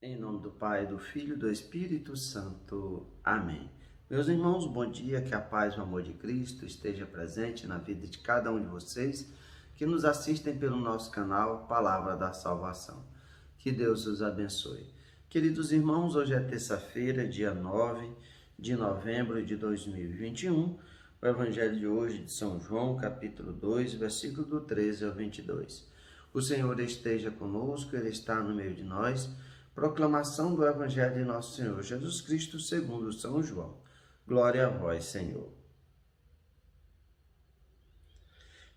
Em nome do Pai, do Filho e do Espírito Santo. Amém. Meus irmãos, bom dia, que a paz e o amor de Cristo esteja presente na vida de cada um de vocês que nos assistem pelo nosso canal Palavra da Salvação. Que Deus os abençoe. Queridos irmãos, hoje é terça-feira, dia 9 de novembro de 2021. O Evangelho de hoje de São João, capítulo 2, versículo do 13 ao 22. O Senhor esteja conosco, Ele está no meio de nós. Proclamação do Evangelho de Nosso Senhor Jesus Cristo segundo São João. Glória a vós, Senhor.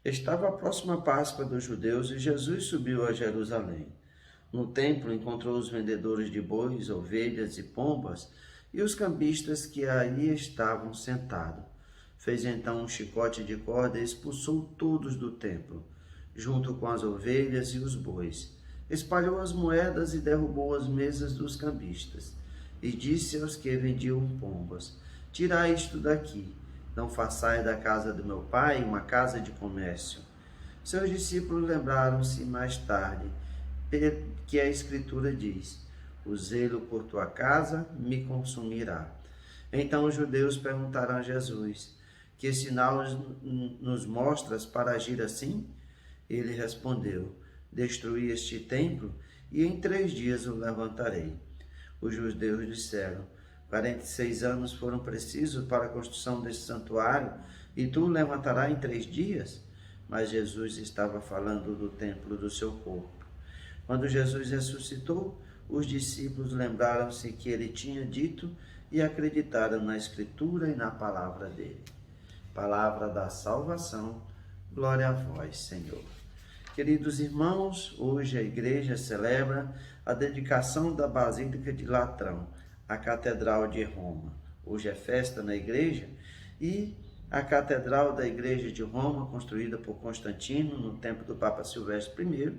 Estava a próxima Páscoa dos judeus e Jesus subiu a Jerusalém. No templo encontrou os vendedores de bois, ovelhas e pombas e os cambistas que aí estavam sentados. Fez então um chicote de corda e expulsou todos do templo, junto com as ovelhas e os bois. Espalhou as moedas e derrubou as mesas dos cambistas. E disse aos que vendiam pombas: tirai isto daqui, não façais da casa do meu pai uma casa de comércio. Seus discípulos lembraram-se mais tarde que a Escritura diz: o zelo por tua casa me consumirá. Então os judeus perguntaram a Jesus: que sinal nos mostras para agir assim? Ele respondeu: destruí este templo e em 3 dias o levantarei. Os judeus disseram: 46 anos foram precisos para a construção deste santuário e tu o levantarás em 3 dias? Mas Jesus estava falando do templo do seu corpo. Quando Jesus ressuscitou, os discípulos lembraram-se que ele tinha dito e acreditaram na Escritura e na palavra dele. Palavra da salvação, glória a vós, Senhor. Queridos irmãos, hoje a igreja celebra a dedicação da Basílica de Latrão, a Catedral de Roma. Hoje é festa na igreja e a Catedral da Igreja de Roma, construída por Constantino no tempo do Papa Silvestre I,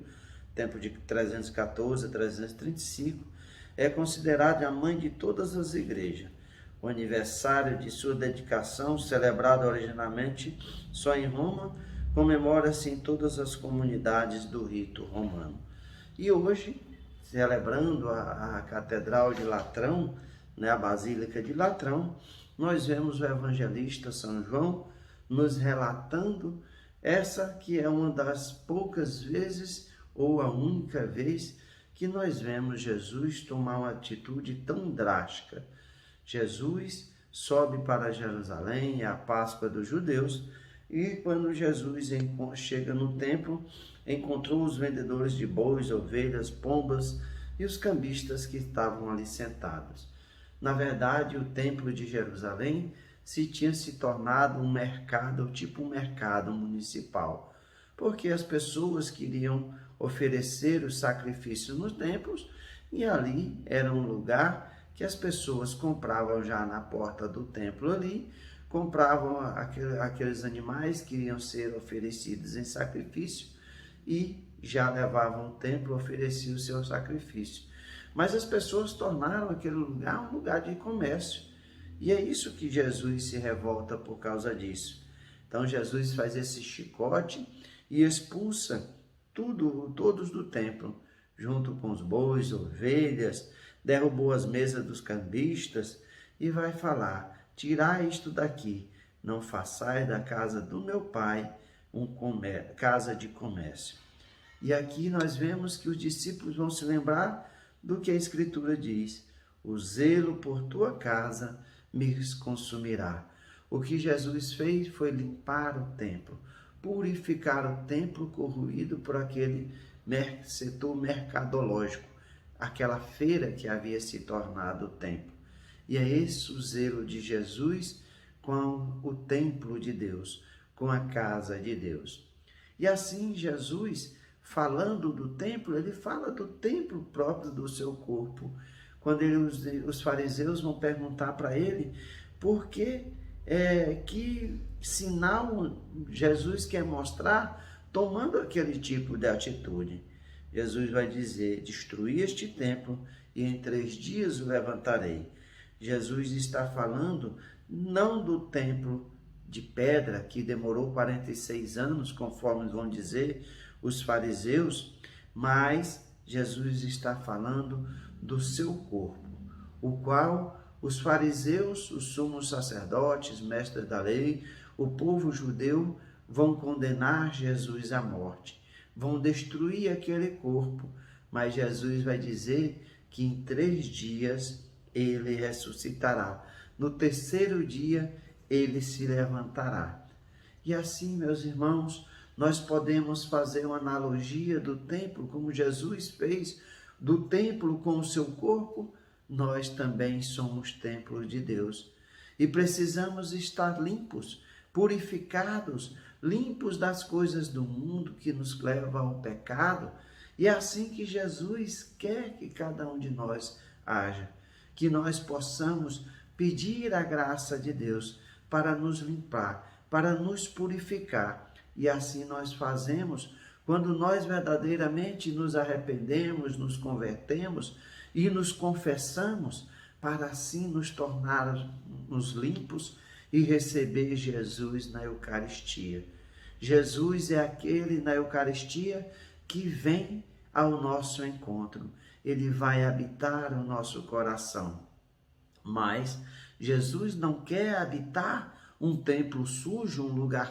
tempo de 314 a 335, é considerada a mãe de todas as igrejas. O aniversário de sua dedicação, celebrado originalmente só em Roma, comemora-se em todas as comunidades do rito romano. E hoje, celebrando a Catedral de Latrão, a Basílica de Latrão, nós vemos o evangelista São João nos relatando essa que é uma das poucas vezes, ou a única vez, que nós vemos Jesus tomar uma atitude tão drástica. Jesus sobe para Jerusalém, é a Páscoa dos judeus, e quando Jesus chega no templo, encontrou os vendedores de bois, ovelhas, pombas e os cambistas que estavam ali sentados. Na verdade, o templo de Jerusalém tinha se tornado um mercado, tipo um mercado municipal, porque as pessoas queriam oferecer os sacrifícios nos templos e ali era um lugar que as pessoas compravam já na porta do templo ali, compravam aqueles animais que iriam ser oferecidos em sacrifício e já levavam ao templo e ofereciam o seu sacrifício. Mas as pessoas tornaram aquele lugar um lugar de comércio. E é isso que Jesus se revolta por causa disso. Então Jesus faz esse chicote e expulsa todos do templo, junto com os bois, ovelhas, derrubou as mesas dos cambistas e vai falar: tirai isto daqui, não façais da casa do meu pai casa de comércio. E aqui nós vemos que os discípulos vão se lembrar do que a Escritura diz: o zelo por tua casa me consumirá. O que Jesus fez foi limpar o templo, purificar o templo corroído por aquele setor mercadológico, aquela feira que havia se tornado o templo. E é esse o zelo de Jesus com o templo de Deus, com a casa de Deus. E assim Jesus, falando do templo, ele fala do templo próprio do seu corpo. Quando os fariseus vão perguntar para ele por que sinal Jesus quer mostrar tomando aquele tipo de atitude. Jesus vai dizer: destruí este templo e em 3 dias o levantarei. Jesus está falando não do templo de pedra que demorou 46 anos, conforme vão dizer os fariseus, mas Jesus está falando do seu corpo, o qual os fariseus, os sumos sacerdotes, mestres da lei, o povo judeu vão condenar Jesus à morte, vão destruir aquele corpo, mas Jesus vai dizer que em 3 dias ele ressuscitará. No terceiro dia ele se levantará. E assim, meus irmãos, nós podemos fazer uma analogia do templo, como Jesus fez, do templo com o seu corpo. Nós também somos templos de Deus e precisamos estar limpos, purificados, limpos das coisas do mundo que nos levam ao pecado. E é assim que Jesus quer que cada um de nós haja, que nós possamos pedir a graça de Deus para nos limpar, para nos purificar. E assim nós fazemos quando nós verdadeiramente nos arrependemos, nos convertemos e nos confessamos, para assim nos tornarmos limpos e receber Jesus na Eucaristia. Jesus é aquele na Eucaristia que vem ao nosso encontro. Ele vai habitar o nosso coração. Mas Jesus não quer habitar um templo sujo, um lugar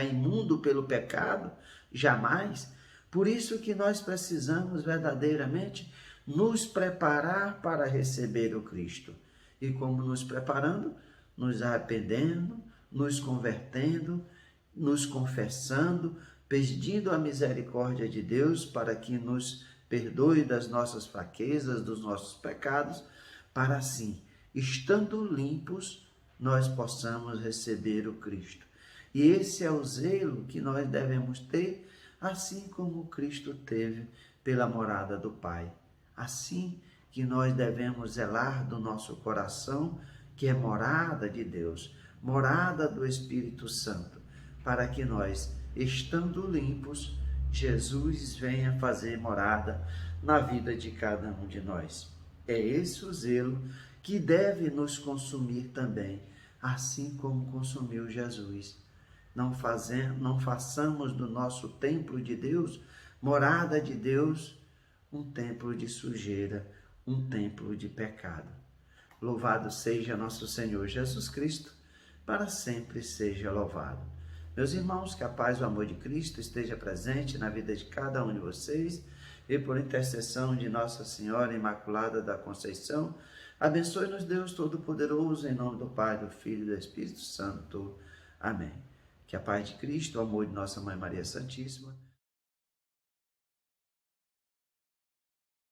imundo pelo pecado, jamais. Por isso que nós precisamos verdadeiramente nos preparar para receber o Cristo. E como nos preparando? Nos arrependendo, nos convertendo, nos confessando, pedindo a misericórdia de Deus para que nos perdoe das nossas fraquezas, dos nossos pecados, para assim, estando limpos, nós possamos receber o Cristo. E esse é o zelo que nós devemos ter, assim como Cristo teve pela morada do Pai. Assim que nós devemos zelar do nosso coração, que é morada de Deus, morada do Espírito Santo, para que nós, estando limpos, Jesus venha fazer morada na vida de cada um de nós. É esse o zelo que deve nos consumir também, assim como consumiu Jesus. Não façamos do nosso templo de Deus, morada de Deus, um templo de sujeira, um templo de pecado. Louvado seja nosso Senhor Jesus Cristo, para sempre seja louvado. Meus irmãos, que a paz e o amor de Cristo esteja presente na vida de cada um de vocês e por intercessão de Nossa Senhora Imaculada da Conceição, abençoe-nos Deus Todo-Poderoso, em nome do Pai, do Filho e do Espírito Santo. Amém. Que a paz de Cristo, o amor de Nossa Mãe Maria Santíssima,